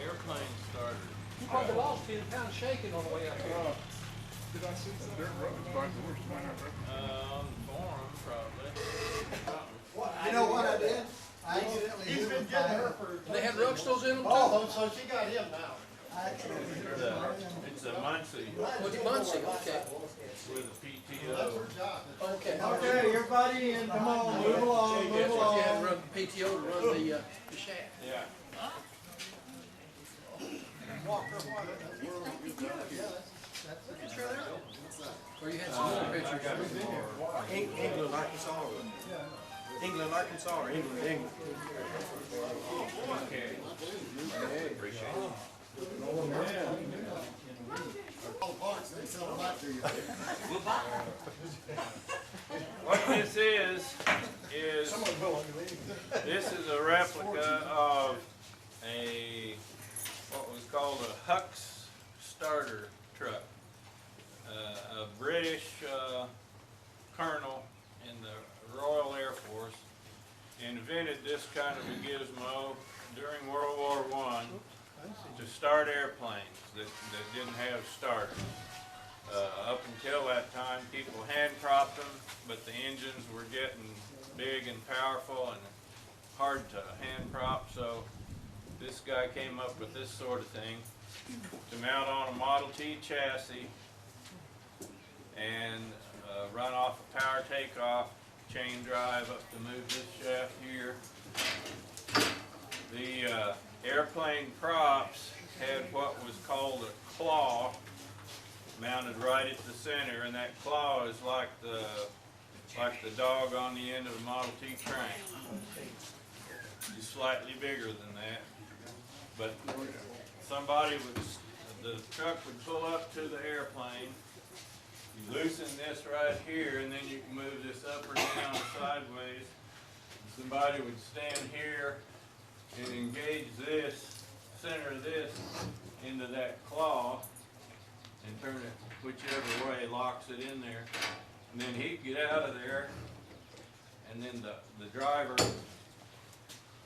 Airplane starter. You probably lost 10 pounds shaking on the way out here. Did I see some dirt roads by the horse went out there? On the forum, probably. You know what I did? I accidentally He's hit been my getting tire. her for. And they had rug stoles in them too? Oh, so she got him now. I accidentally hit my tire. It's a Muncie What's Muncie? Okay. with a That's PTO. her job. Okay. Okay, everybody, and come on, move along, Yes, move if you had along. run PTO to run the shaft. Yeah. Or you had some more pictures. England, Arkansas. England, Arkansas, or England. Okay. Appreciate it. All parts, they sell them back to you. What this is this is a replica of what was called a Hux starter truck. A British colonel in the Royal Air Force invented this kind of a gizmo during World War I to start airplanes that didn't have starters. Up until that time, people hand propped them, but the engines were getting big and powerful and hard to hand prop, so this guy came up with this sort of thing to mount on a Model T chassis and run off a power takeoff chain drive up to move this shaft here. The airplane props had what was called a claw mounted right at the center, and that claw is like the dog on the end of the Model T train. It's slightly bigger than that, but the truck would pull up to the airplane. You loosen this right here, and then you can move this up or down or sideways. Somebody would stand here and engage this, center of this, into that claw and turn it whichever way, locks it in there. And then he'd get out of there, and then the driver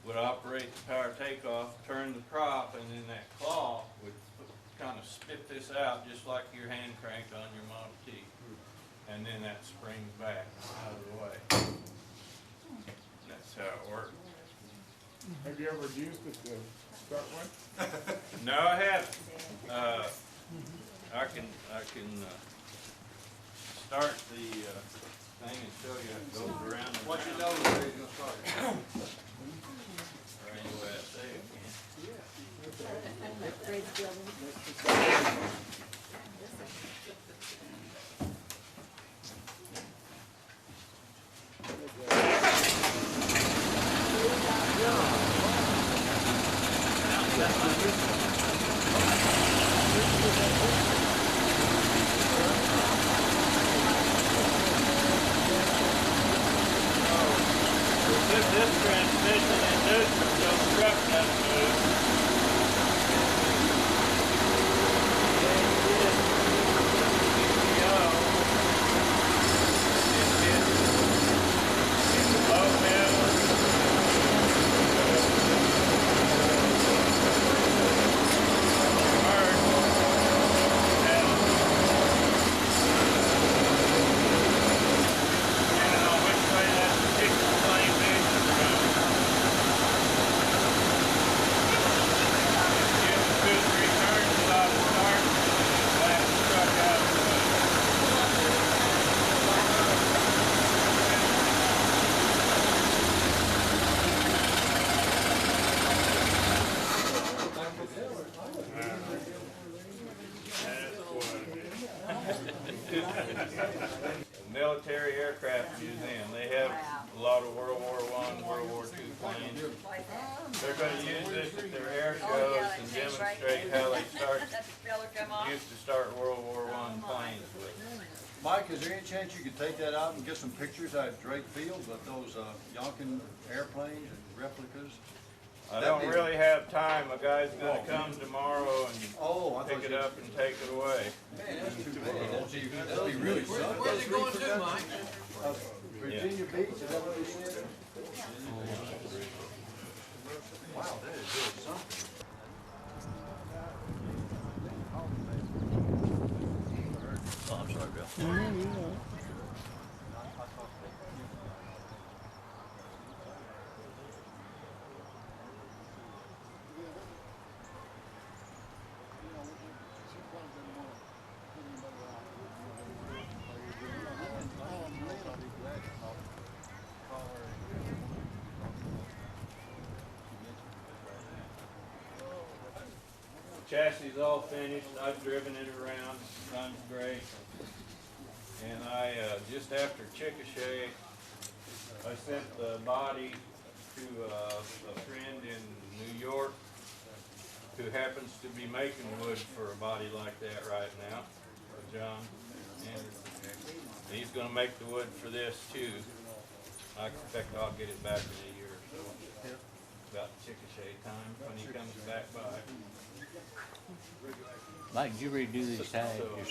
would operate the power takeoff, turn the prop, and then that claw would kind of spit this out just like your hand crank on your Model T. And then that springs back out of the way. That's how it works. Have you ever used it to start one? No, I haven't. I can start the thing and show you how it goes around and What you around. know is where you're gonna start. Or any way I say it. This transmission inducer so the truck doesn't move. Military Aircraft Museum. They have a lot of World War I, World War II planes. They're going to use this at their air shows and demonstrate how they used to start World War I planes with. Mike, is there any chance you could take that out and get some pictures out at Drake Field with those Yonkin airplanes and replicas? I don't really have time. A guy's going to come tomorrow and pick it up and take it away. Man, that's too bad. That'd be really something. Where's it going to, Mike? Virginia Beach, is that what you said? Chassis is all finished, I've driven it around, runs great. And just after Chickasha, I sent the body to a friend in New York who happens to be making wood for a body like that right now, John Anderson. He's gonna make the wood for this too. I expect I'll get it back in a year or so. About Chickasha time when he comes back by. Mike, did you redo these tags yourself?